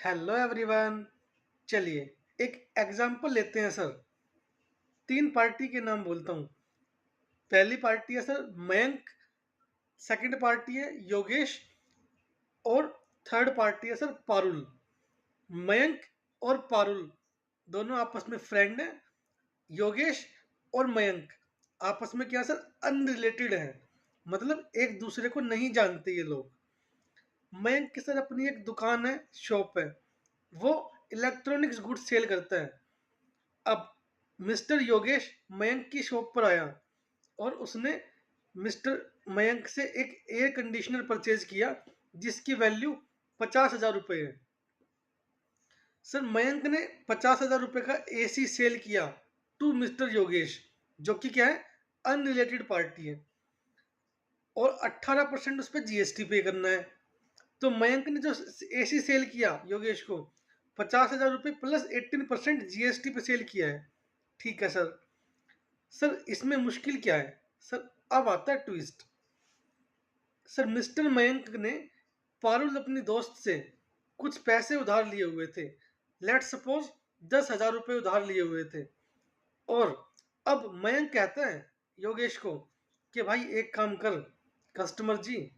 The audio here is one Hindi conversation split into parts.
Hello everyone. चलिए एक एग्जांपल लेते हैं सर। तीन पार्टी के नाम बोलता हूँ। पहली पार्टी है सर मयंक, सेकंड पार्टी है योगेश और थर्ड पार्टी है सर पारुल। मयंक और पारुल दोनों आपस में फ्रेंड हैं। योगेश और मयंक आपस में क्या सर अनरिलेटेड हैं, मतलब एक दूसरे को नहीं जानते ये लोग। मयंक की सर अपनी एक दुकान है, शॉप है, वो इलेक्ट्रॉनिक्स गुड्स सेल करता है। अब मिस्टर योगेश मयंक की शॉप पर आया और उसने मिस्टर मयंक से एक एयर कंडीशनर परचेज किया जिसकी वैल्यू 50,000 रुपये है। सर मयंक ने 50,000 रुपये का एसी सेल किया टू मिस्टर योगेश, जो कि क्या है अनरिलेटेड पार्टी है, और 18% उस पर जीएसटी पे करना है। तो मयंक ने जो एसी सेल किया योगेश को 50,000 रुपये प्लस 18% जीएसटी पे सेल किया है। ठीक है सर। सर इसमें मुश्किल क्या है सर, अब आता है ट्विस्ट। सर मिस्टर मयंक ने पारुल अपनी दोस्त से कुछ पैसे उधार लिए हुए थे। लेट सपोज 10,000 रुपये उधार लिए हुए थे। और अब मयंक कहता है योगेश को कि भाई एक काम कर कस्टमर जी,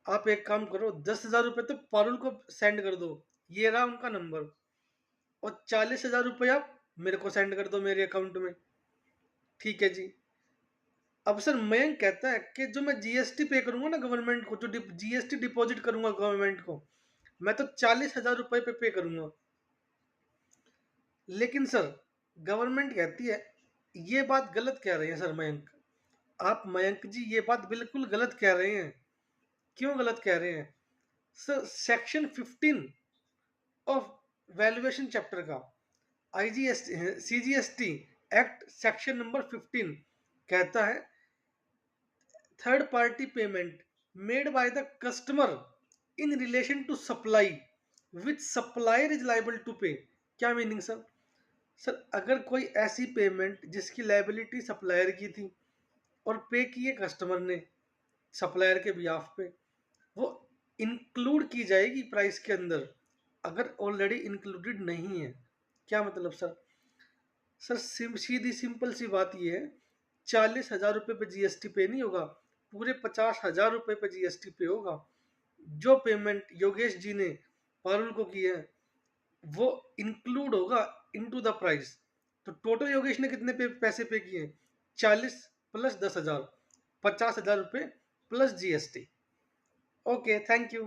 आप एक काम करो 10,000 रुपये तो पारुल को सेंड कर दो, ये रहा उनका नंबर, और 40,000 रुपये आप मेरे को सेंड कर दो मेरे अकाउंट में। ठीक है जी। अब सर मयंक कहता है कि जो मैं जीएसटी पे करूंगा ना गवर्नमेंट को, जो जीएसटी डिपॉजिट करूंगा गवर्नमेंट को, मैं तो 40,000 रुपये पे करूंगा। लेकिन सर गवर्नमेंट कहती है ये बात गलत कह रहे हैं सर मयंक, आप मयंक जी ये बात बिल्कुल गलत कह रहे हैं। क्यों गलत कह रहे हैं sir? Section 15 of valuation chapter का IGS CGST act section number 15 कहता है third party payment made by the customer in relation to supply which supplier is liable to pay. क्या मीनिंग सर? सर अगर कोई ऐसी पेमेंट जिसकी लाइबिलिटी सप्लायर की थी और पे की है कस्टमर ने सप्लायर के बिहाफ पे, वो इंक्लूड की जाएगी प्राइस के अंदर, अगर ऑलरेडी इंक्लूडेड नहीं है। क्या मतलब सर? सर सीधी सिंपल सी बात ये है, 40,000 रुपये पे जीएसटी पे नहीं होगा, पूरे 50,000 रुपये पे जीएसटी पे होगा। जो पेमेंट योगेश जी ने पारुल को की है वो इंक्लूड होगा इनटू द प्राइस। तो टोटल योगेश ने कितने पैसे पे किए? 40 प्लस 10,000, 50,000 रुपये plus GST. Okay, thank you.